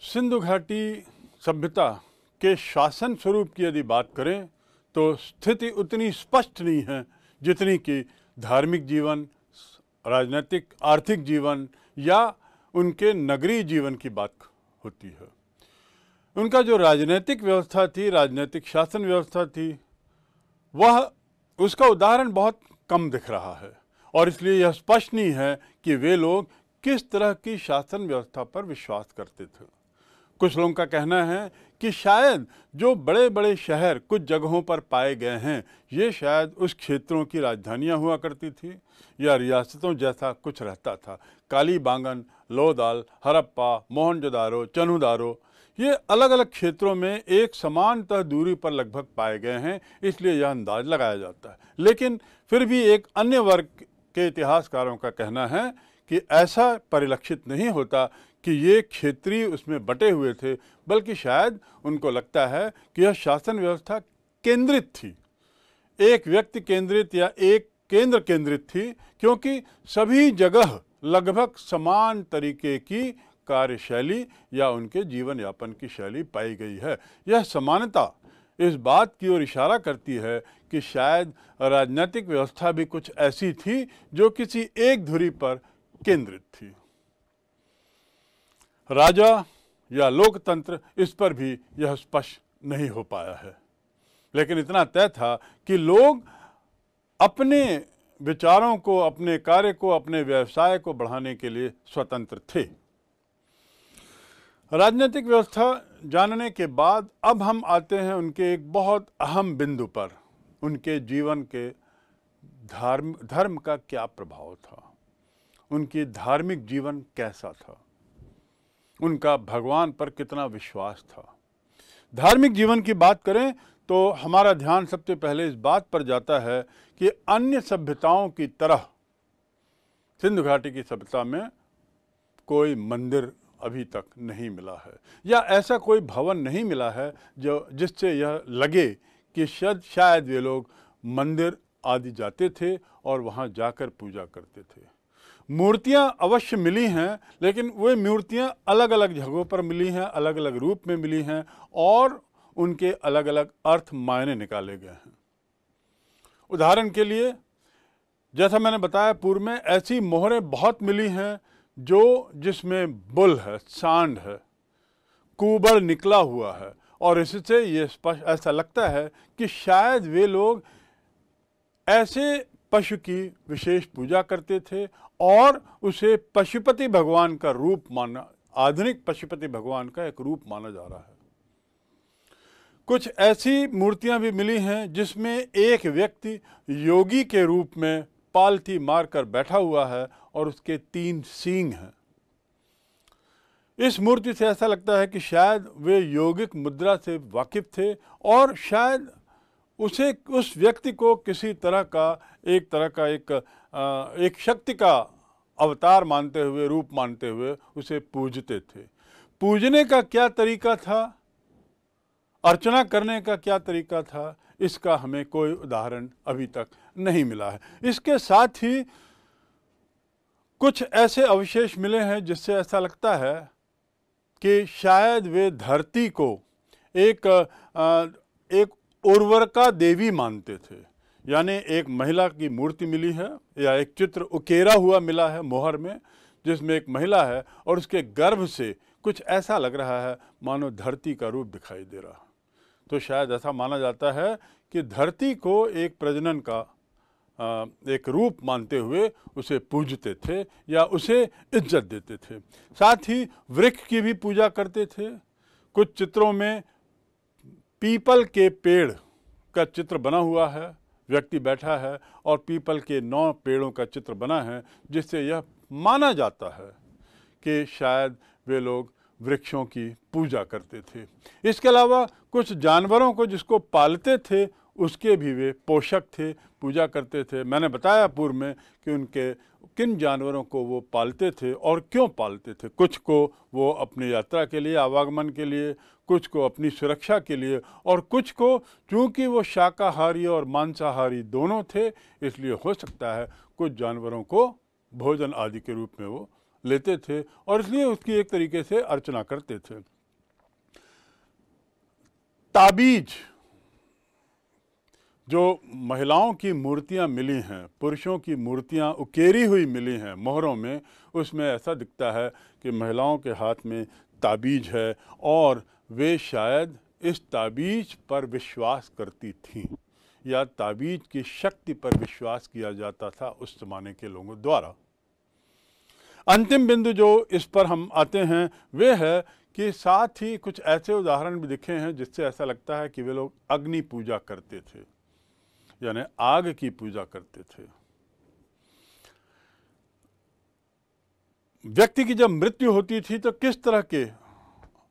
सिंधु घाटी सभ्यता के शासन स्वरूप की यदि बात करें तो स्थिति उतनी स्पष्ट नहीं है जितनी कि धार्मिक जीवन, राजनीतिक आर्थिक जीवन या उनके नगरीय जीवन की बात होती है। उनका जो राजनीतिक व्यवस्था थी, राजनीतिक शासन व्यवस्था थी, वह उसका उदाहरण बहुत कम दिख रहा है और इसलिए यह स्पष्ट नहीं है कि वे लोग किस तरह की शासन व्यवस्था पर विश्वास करते थे। कुछ लोगों का कहना है कि शायद जो बड़े बड़े शहर कुछ जगहों पर पाए गए हैं, ये शायद उस क्षेत्रों की राजधानियां हुआ करती थी या रियासतों जैसा कुछ रहता था। कालीबांगन, लोदाल, हरप्पा, मोहनजोदारो, चन्हुदारो, ये अलग अलग क्षेत्रों में एक समानतः दूरी पर लगभग पाए गए हैं, इसलिए यह अंदाज लगाया जाता है। लेकिन फिर भी एक अन्य वर्ग के इतिहासकारों का कहना है कि ऐसा परिलक्षित नहीं होता कि ये क्षेत्रीय उसमें बटे हुए थे, बल्कि शायद उनको लगता है कि यह शासन व्यवस्था केंद्रित थी, एक व्यक्ति केंद्रित या एक केंद्र केंद्रित थी, क्योंकि सभी जगह लगभग समान तरीके की कार्यशैली या उनके जीवन यापन की शैली पाई गई है। यह समानता इस बात की ओर इशारा करती है कि शायद राजनीतिक व्यवस्था भी कुछ ऐसी थी जो किसी एक धुरी पर केंद्रित थी। राजा या लोकतंत्र, इस पर भी यह स्पष्ट नहीं हो पाया है, लेकिन इतना तय था कि लोग अपने विचारों को, अपने कार्य को, अपने व्यवसाय को बढ़ाने के लिए स्वतंत्र थे। राजनीतिक व्यवस्था जानने के बाद अब हम आते हैं उनके एक बहुत अहम बिंदु पर। उनके जीवन के धर्म का क्या प्रभाव था, उनकी धार्मिक जीवन कैसा था, उनका भगवान पर कितना विश्वास था। धार्मिक जीवन की बात करें तो हमारा ध्यान सबसे पहले इस बात पर जाता है कि अन्य सभ्यताओं की तरह सिंधु घाटी की सभ्यता में कोई मंदिर अभी तक नहीं मिला है, या ऐसा कोई भवन नहीं मिला है जो जिससे यह लगे कि शायद वे लोग मंदिर आदि जाते थे और वहाँ जाकर पूजा करते थे। मूर्तियाँ अवश्य मिली हैं, लेकिन वे मूर्तियाँ अलग अलग जगहों पर मिली हैं, अलग अलग रूप में मिली हैं और उनके अलग अलग अर्थ मायने निकाले गए हैं। उदाहरण के लिए, जैसा मैंने बताया पूर्व में, ऐसी मोहरें बहुत मिली हैं जिसमें बुल है, सांड है, कुबड़ निकला हुआ है, और इससे ये स्पष्ट ऐसा लगता है कि शायद वे लोग ऐसे पशु की विशेष पूजा करते थे और उसे पशुपति भगवान का रूप माना, आधुनिक पशुपति भगवान का एक रूप माना जा रहा है। कुछ ऐसी मूर्तियां भी मिली हैं जिसमें एक व्यक्ति योगी के रूप में पालथी मारकर बैठा हुआ है और उसके 3 सींग हैं। इस मूर्ति से ऐसा लगता है कि शायद वे योगिक मुद्रा से वाकिफ थे और शायद उस व्यक्ति को किसी तरह का एक शक्ति का अवतार मानते हुए, रूप मानते हुए उसे पूजते थे। पूजने का क्या तरीका था, अर्चना करने का क्या तरीका था, इसका हमें कोई उदाहरण अभी तक नहीं मिला है। इसके साथ ही कुछ ऐसे अवशेष मिले हैं जिससे ऐसा लगता है कि शायद वे धरती को एक उर्वरका देवी मानते थे, यानी एक महिला की मूर्ति मिली है या एक चित्र उकेरा हुआ मिला है मोहर में, जिसमें एक महिला है और उसके गर्भ से कुछ ऐसा लग रहा है मानो धरती का रूप दिखाई दे रहा है। तो शायद ऐसा माना जाता है कि धरती को एक प्रजनन का एक रूप मानते हुए उसे पूजते थे या उसे इज्जत देते थे। साथ ही वृक्ष की भी पूजा करते थे। कुछ चित्रों में पीपल के पेड़ का चित्र बना हुआ है, व्यक्ति बैठा है और पीपल के 9 पेड़ों का चित्र बना है, जिससे यह माना जाता है कि शायद वे लोग वृक्षों की पूजा करते थे। इसके अलावा कुछ जानवरों को जिसको पालते थे उसके भी वे पोषक थे, पूजा करते थे। मैंने बताया पूर्व में कि उनके किन जानवरों को वो पालते थे और क्यों पालते थे। कुछ को वो अपनी यात्रा के लिए, आवागमन के लिए, कुछ को अपनी सुरक्षा के लिए, और कुछ को चूँकि वो शाकाहारी और मांसाहारी दोनों थे, इसलिए हो सकता है कुछ जानवरों को भोजन आदि के रूप में वो लेते थे और इसलिए उसकी एक तरीके से अर्चना करते थे। ताबीज, जो महिलाओं की मूर्तियां मिली हैं, पुरुषों की मूर्तियां उकेरी हुई मिली हैं मोहरों में, उसमें ऐसा दिखता है कि महिलाओं के हाथ में ताबीज है और वे शायद इस ताबीज पर विश्वास करती थीं या ताबीज की शक्ति पर विश्वास किया जाता था उस ज़माने के लोगों द्वारा। अंतिम बिंदु जो इस पर हम आते हैं वे है कि साथ ही कुछ ऐसे उदाहरण भी दिखे हैं जिससे ऐसा लगता है कि वे लोग अग्नि पूजा करते थे, यानी आग की पूजा करते थे। व्यक्ति की जब मृत्यु होती थी तो किस तरह के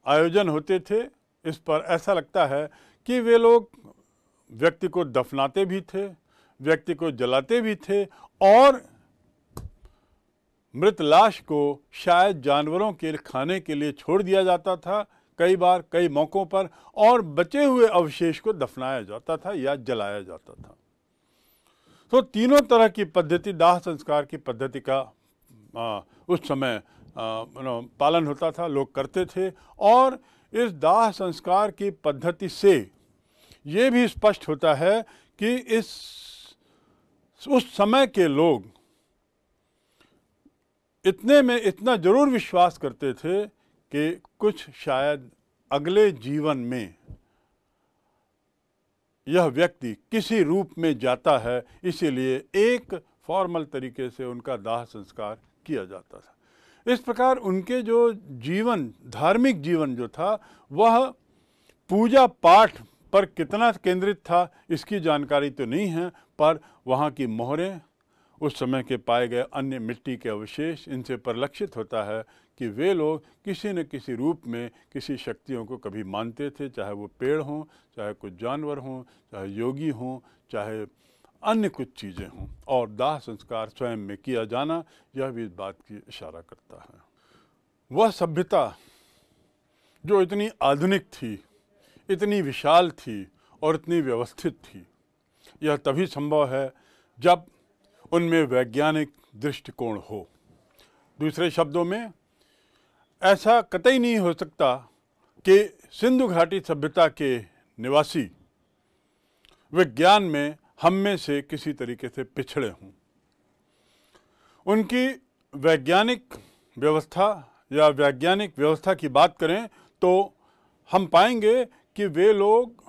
आयोजन होते थे, इस पर ऐसा लगता है कि वे लोग व्यक्ति को दफनाते भी थे, व्यक्ति को जलाते भी थे और मृत लाश को शायद जानवरों के खाने के लिए छोड़ दिया जाता था, कई बार कई मौक़ों पर, और बचे हुए अवशेष को दफनाया जाता था या जलाया जाता था। तो तीनों तरह की पद्धति, दाह संस्कार की पद्धति का उस समय पालन होता था, लोग करते थे। और इस दाह संस्कार की पद्धति से ये भी स्पष्ट होता है कि उस समय के लोग इतने में इतना जरूर विश्वास करते थे कि कुछ शायद अगले जीवन में यह व्यक्ति किसी रूप में जाता है, इसीलिए एक फॉर्मल तरीके से उनका दाह संस्कार किया जाता था। इस प्रकार उनके जो जीवन, धार्मिक जीवन जो था, वह पूजा पाठ पर कितना केंद्रित था इसकी जानकारी तो नहीं है, पर वहाँ की मोहरें, उस समय के पाए गए अन्य मिट्टी के अवशेष, इनसे परिलक्षित होता है कि वे लोग किसी न किसी रूप में किसी शक्तियों को कभी मानते थे, चाहे वो पेड़ हों, चाहे कुछ जानवर हों, चाहे योगी हों, चाहे अन्य कुछ चीज़ें हों। और दाह संस्कार स्वयं में किया जाना यह भी इस बात की इशारा करता है। वह सभ्यता जो इतनी आधुनिक थी, इतनी विशाल थी और इतनी व्यवस्थित थी, यह तभी संभव है जब उनमें वैज्ञानिक दृष्टिकोण हो। दूसरे शब्दों में, ऐसा कतई नहीं हो सकता कि सिंधु घाटी सभ्यता के निवासी विज्ञान में हम में से किसी तरीके से पिछड़े हों। उनकी वैज्ञानिक व्यवस्था या वैज्ञानिक व्यवस्था की बात करें तो हम पाएंगे कि वे लोग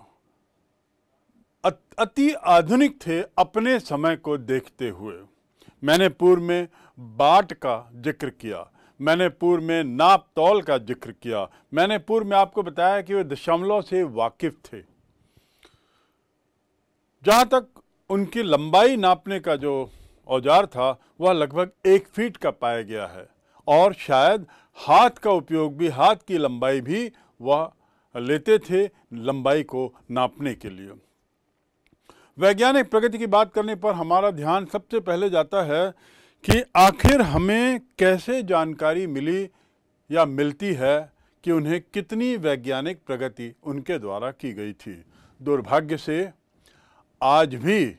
अति आधुनिक थे अपने समय को देखते हुए। मैंने पूर्व में बाट का जिक्र किया, मैंने पूर्व में नाप तौल का जिक्र किया, मैंने पूर्व में आपको बताया कि वे दशमलव से वाकिफ थे। जहाँ तक उनकी लंबाई नापने का जो औजार था वह लगभग 1 फीट का पाया गया है और शायद हाथ का उपयोग भी, हाथ की लंबाई भी वह लेते थे लंबाई को नापने के लिए। वैज्ञानिक प्रगति की बात करने पर हमारा ध्यान सबसे पहले जाता है कि आखिर हमें कैसे जानकारी मिली या मिलती है कि उन्हें कितनी वैज्ञानिक प्रगति उनके द्वारा की गई थी। दुर्भाग्य से आज भी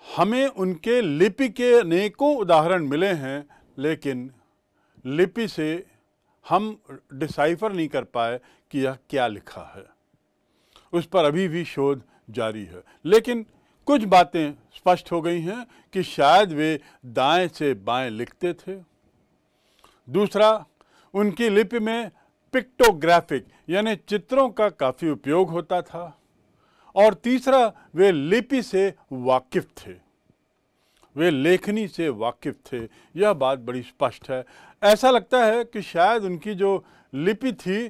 हमें उनके लिपि के अनेकों उदाहरण मिले हैं, लेकिन लिपि से हम डिसाइफर नहीं कर पाए कि यह क्या लिखा है। उस पर अभी भी शोध जारी है, लेकिन कुछ बातें स्पष्ट हो गई हैं कि शायद वे दाएं से बाएं लिखते थे। दूसरा, उनकी लिपि में पिक्टोग्राफिक यानी चित्रों का काफ़ी उपयोग होता था। और तीसरा, वे लिपि से वाकिफ थे, वे लेखनी से वाकिफ थे। यह बात बड़ी स्पष्ट है। ऐसा लगता है कि शायद उनकी जो लिपि थी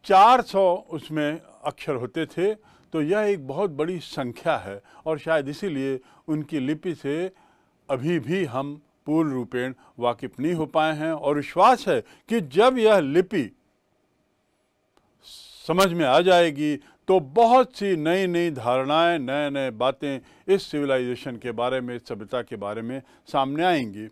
400 उसमें अक्षर होते थे, तो यह एक बहुत बड़ी संख्या है और शायद इसीलिए उनकी लिपि से अभी भी हम पूर्ण रूपेण वाकिफ नहीं हो पाए हैं। और विश्वास है कि जब यह लिपि समझ में आ जाएगी तो बहुत सी नई नई धारणाएं, नए नए बातें इस सिविलाइजेशन के बारे में, इस सभ्यता के बारे में सामने आएंगी।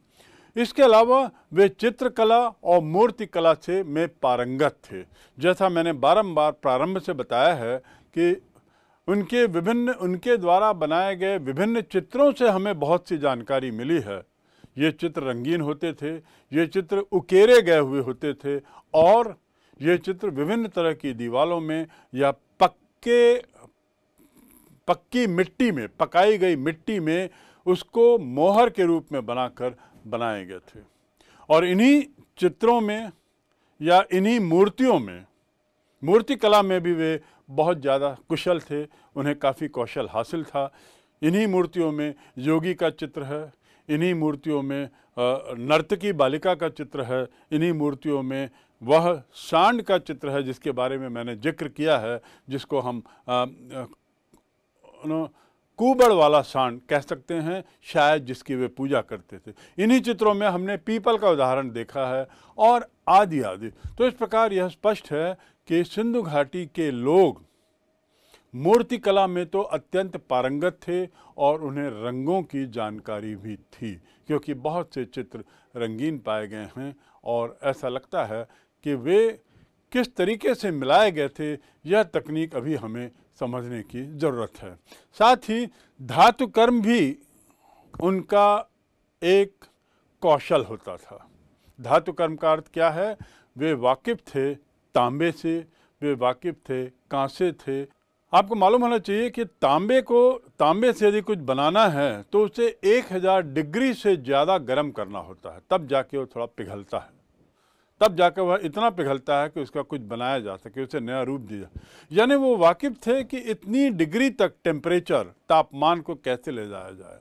इसके अलावा वे चित्रकला और मूर्ति कला से में पारंगत थे। जैसा मैंने बारंबार प्रारंभ से बताया है कि उनके द्वारा बनाए गए विभिन्न चित्रों से हमें बहुत सी जानकारी मिली है। ये चित्र रंगीन होते थे, ये चित्र उकेरे गए हुए होते थे और ये चित्र विभिन्न तरह की दीवारों में या पक्की मिट्टी में, पकाई गई मिट्टी में उसको मोहर के रूप में बनाकर बनाए गए थे। और इन्हीं चित्रों में या इन्हीं मूर्तियों में, मूर्ति कला में भी वे बहुत ज़्यादा कुशल थे, उन्हें काफ़ी कौशल हासिल था। इन्हीं मूर्तियों में योगी का चित्र है, इन्हीं मूर्तियों में नर्तकी बालिका का चित्र है, इन्हीं मूर्तियों में वह सांड का चित्र है जिसके बारे में मैंने जिक्र किया है, जिसको हम कुबड़ वाला सांड कह सकते हैं, शायद जिसकी वे पूजा करते थे। इन्हीं चित्रों में हमने पीपल का उदाहरण देखा है और आदि आदि। तो इस प्रकार यह स्पष्ट है कि सिंधु घाटी के लोग मूर्ति कला में तो अत्यंत पारंगत थे और उन्हें रंगों की जानकारी भी थी, क्योंकि बहुत से चित्र रंगीन पाए गए हैं और ऐसा लगता है कि वे किस तरीके से मिलाए गए थे, यह तकनीक अभी हमें समझने की ज़रूरत है। साथ ही धातु कर्म भी उनका एक कौशल होता था। धातु कर्म का अर्थ क्या है? वे वाकिफ़ थे तांबे से, वे वाकिफ़ थे कांसे थे। आपको मालूम होना चाहिए कि तांबे से यदि कुछ बनाना है तो उसे 1000 डिग्री से ज़्यादा गर्म करना होता है, तब जाके वो थोड़ा पिघलता है, तब जाकर वह इतना पिघलता है कि उसका कुछ बनाया जा सके, उसे नया रूप दिया। यानी वो वाकिफ़ थे कि इतनी डिग्री तक टेम्परेचर, तापमान को कैसे ले जाया जाए।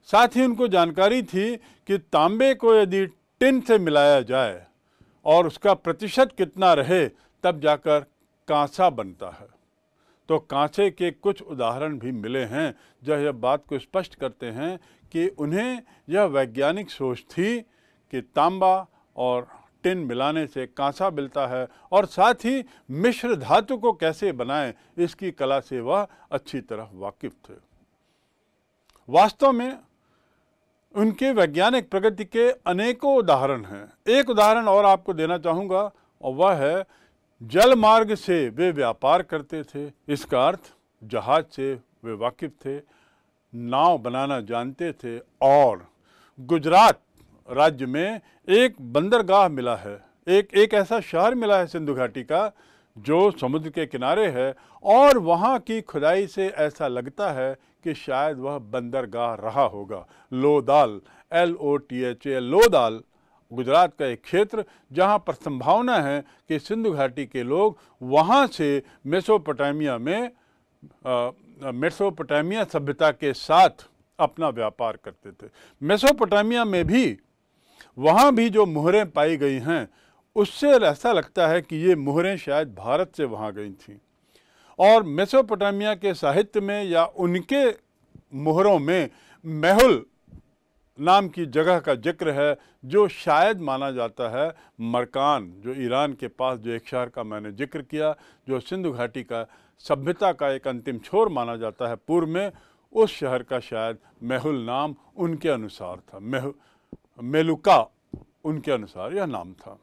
साथ ही उनको जानकारी थी कि तांबे को यदि टिन से मिलाया जाए और उसका प्रतिशत कितना रहे, तब जाकर कांसा बनता है। तो कांसे के कुछ उदाहरण भी मिले हैं जो यह बात को स्पष्ट करते हैं कि उन्हें यह वैज्ञानिक सोच थी कि तांबा और टिन मिलाने से कांसा मिलता है, और साथ ही मिश्र धातु को कैसे बनाएं, इसकी कला से वह अच्छी तरह वाकिफ थे। वास्तव में उनके वैज्ञानिक प्रगति के अनेकों उदाहरण हैं। एक उदाहरण और आपको देना चाहूँगा और वह है जल मार्ग से वे व्यापार करते थे। इसका अर्थ जहाज से वे वाकिफ थे, नाव बनाना जानते थे। और गुजरात राज्य में एक बंदरगाह मिला है, एक ऐसा शहर मिला है सिंधु घाटी का जो समुद्र के किनारे है, और वहाँ की खुदाई से ऐसा लगता है कि शायद वह बंदरगाह रहा होगा। लोदाल, LOTHA, लोदाल गुजरात का एक क्षेत्र जहाँ पर संभावना है कि सिंधु घाटी के लोग वहाँ से मेसोपोटामिया सभ्यता के साथ अपना व्यापार करते थे। मेसोपोटामिया में भी वहाँ भी जो मुहरें पाई गई हैं, उससे ऐसा लगता है कि ये मुहरें शायद भारत से वहाँ गई थीं। और मेसोपोटामिया के साहित्य में या उनके मुहरों में मेहुल नाम की जगह का जिक्र है, जो शायद माना जाता है मरकान, जो ईरान के पास जो एक शहर का मैंने जिक्र किया, जो सिंधु घाटी का सभ्यता का एक अंतिम छोर माना जाता है पूर्व में, उस शहर का शायद मेहुल नाम उनके अनुसार था। मेलुका उनके अनुसार यह नाम था।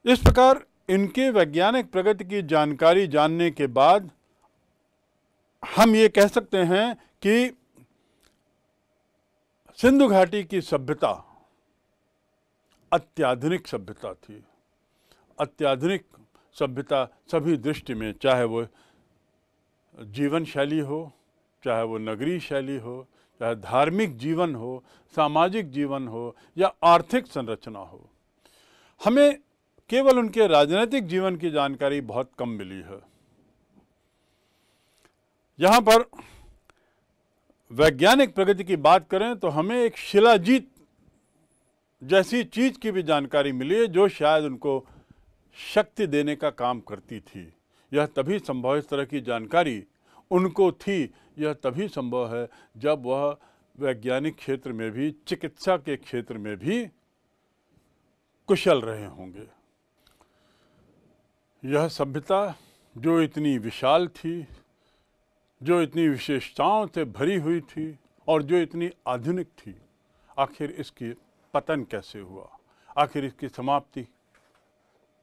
इस प्रकार इनके वैज्ञानिक प्रगति की जानकारी जानने के बाद हम ये कह सकते हैं कि सिंधु घाटी की सभ्यता अत्याधुनिक सभ्यता थी। अत्याधुनिक सभ्यता सभी दृष्टि में, चाहे वो जीवन शैली हो, चाहे वो नगरीय शैली हो, चाहे धार्मिक जीवन हो, सामाजिक जीवन हो या आर्थिक संरचना हो। हमें केवल उनके राजनीतिक जीवन की जानकारी बहुत कम मिली है। यहाँ पर वैज्ञानिक प्रगति की बात करें तो हमें एक शिलाजीत जैसी चीज की भी जानकारी मिली है जो शायद उनको शक्ति देने का काम करती थी। यह तभी संभव, इस तरह की जानकारी उनको थी, यह तभी संभव है जब वह वैज्ञानिक क्षेत्र में भी, चिकित्सा के क्षेत्र में भी कुशल रहे होंगे। यह सभ्यता जो इतनी विशाल थी, जो इतनी विशेषताओं से भरी हुई थी और जो इतनी आधुनिक थी, आखिर इसकी पतन कैसे हुआ, आखिर इसकी समाप्ति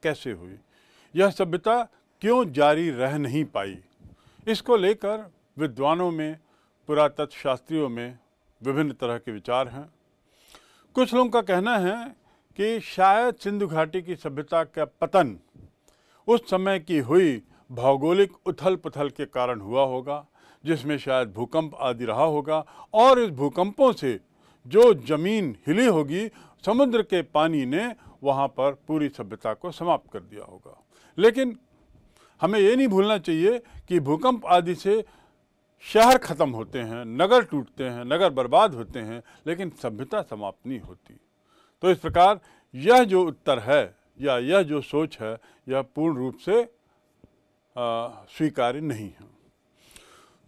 कैसे हुई, यह सभ्यता क्यों जारी रह नहीं पाई, इसको लेकर विद्वानों में, पुरातत्व शास्त्रियों में विभिन्न तरह के विचार हैं। कुछ लोगों का कहना है कि शायद सिंधु घाटी की सभ्यता का पतन उस समय की हुई भौगोलिक उथल पुथल के कारण हुआ होगा, जिसमें शायद भूकंप आदि रहा होगा, और इस भूकंपों से जो जमीन हिली होगी, समुद्र के पानी ने वहाँ पर पूरी सभ्यता को समाप्त कर दिया होगा। लेकिन हमें ये नहीं भूलना चाहिए कि भूकंप आदि से शहर ख़त्म होते हैं, नगर टूटते हैं, नगर बर्बाद होते हैं, लेकिन सभ्यता समाप्त नहीं होती। तो इस प्रकार यह जो उत्तर है या यह जो सोच है, यह पूर्ण रूप से स्वीकार्य नहीं है।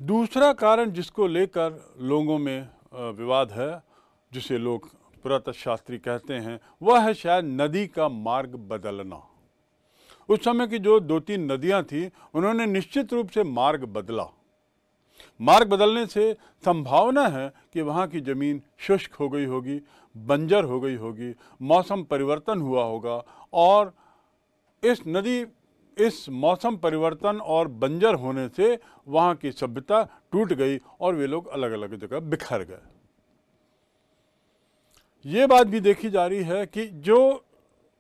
दूसरा कारण जिसको लेकर लोगों में विवाद है, जिसे लोग पुरातत्वशास्त्री कहते हैं, वह है शायद नदी का मार्ग बदलना। उस समय की जो 2-3 नदियां थी, उन्होंने निश्चित रूप से मार्ग बदला। मार्ग बदलने से संभावना है कि वहाँ की ज़मीन शुष्क हो गई होगी, बंजर हो गई होगी, मौसम परिवर्तन हुआ होगा, और इस मौसम परिवर्तन और बंजर होने से वहाँ की सभ्यता टूट गई और वे लोग अलग अलग जगह बिखर गए। ये बात भी देखी जा रही है कि जो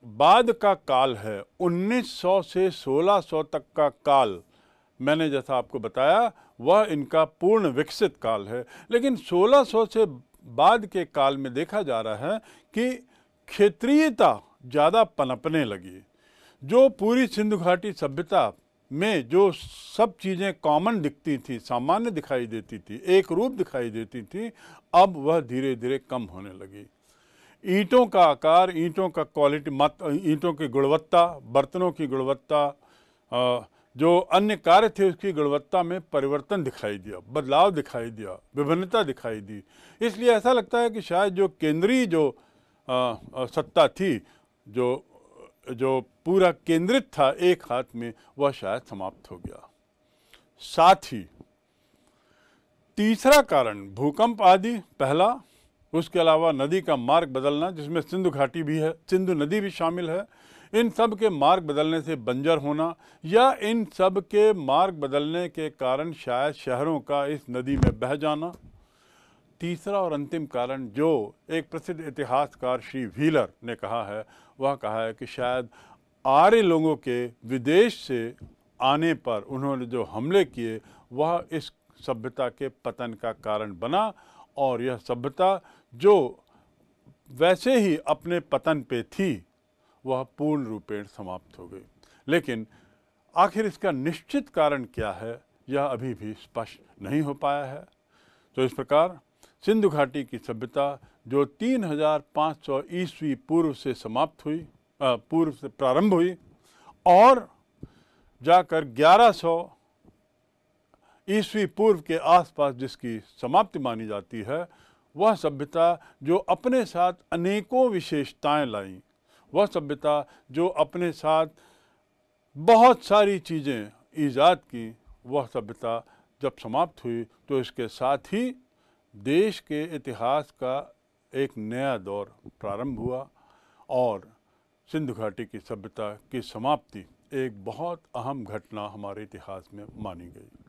बाद का काल है, 1900 से 1600 तक का काल, मैंने जैसा आपको बताया वह इनका पूर्ण विकसित काल है। लेकिन 1600 से बाद के काल में देखा जा रहा है कि क्षेत्रीयता ज़्यादा पनपने लगी। जो पूरी सिंधु घाटी सभ्यता में जो सब चीज़ें कॉमन दिखती थी, सामान्य दिखाई देती थी, एक रूप दिखाई देती थी, अब वह धीरे धीरे कम होने लगी। ईंटों का आकार, ईंटों का क्वालिटी, ईंटों की गुणवत्ता, बर्तनों की गुणवत्ता, जो अन्य कार्य थे उसकी गुणवत्ता में परिवर्तन दिखाई दिया, बदलाव दिखाई दिया, विभिन्नता दिखाई दी। इसलिए ऐसा लगता है कि शायद जो केंद्रीय जो सत्ता थी, जो पूरा केंद्रित था एक हाथ में, वह शायद समाप्त हो गया। साथ ही तीसरा कारण भूकंप आदि पहला, उसके अलावा नदी का मार्ग बदलना, जिसमें सिंधु घाटी भी है, सिंधु नदी भी शामिल है। इन सब के मार्ग बदलने से बंजर होना, या इन सब के मार्ग बदलने के कारण शायद शहरों का इस नदी में बह जाना। तीसरा और अंतिम कारण जो एक प्रसिद्ध इतिहासकार श्री व्हीलर ने कहा है, वह कहा है कि शायद आर्य लोगों के विदेश से आने पर उन्होंने जो हमले किए, वह इस सभ्यता के पतन का कारण बना, और यह सभ्यता जो वैसे ही अपने पतन पे थी, वह पूर्ण रूपेण समाप्त हो गई। लेकिन आखिर इसका निश्चित कारण क्या है, यह अभी भी स्पष्ट नहीं हो पाया है। तो इस प्रकार सिंधु घाटी की सभ्यता जो 3500 ईस्वी पूर्व से समाप्त हुई, पूर्व से प्रारंभ हुई, और जाकर 1100 ईस्वी पूर्व के आसपास जिसकी समाप्ति मानी जाती है, वह सभ्यता जो अपने साथ अनेकों विशेषताएं लाई, वह सभ्यता जो अपने साथ बहुत सारी चीज़ें ईजाद की, वह सभ्यता जब समाप्त हुई तो इसके साथ ही देश के इतिहास का एक नया दौर प्रारंभ हुआ, और सिंधु घाटी की सभ्यता की समाप्ति एक बहुत अहम घटना हमारे इतिहास में मानी गई।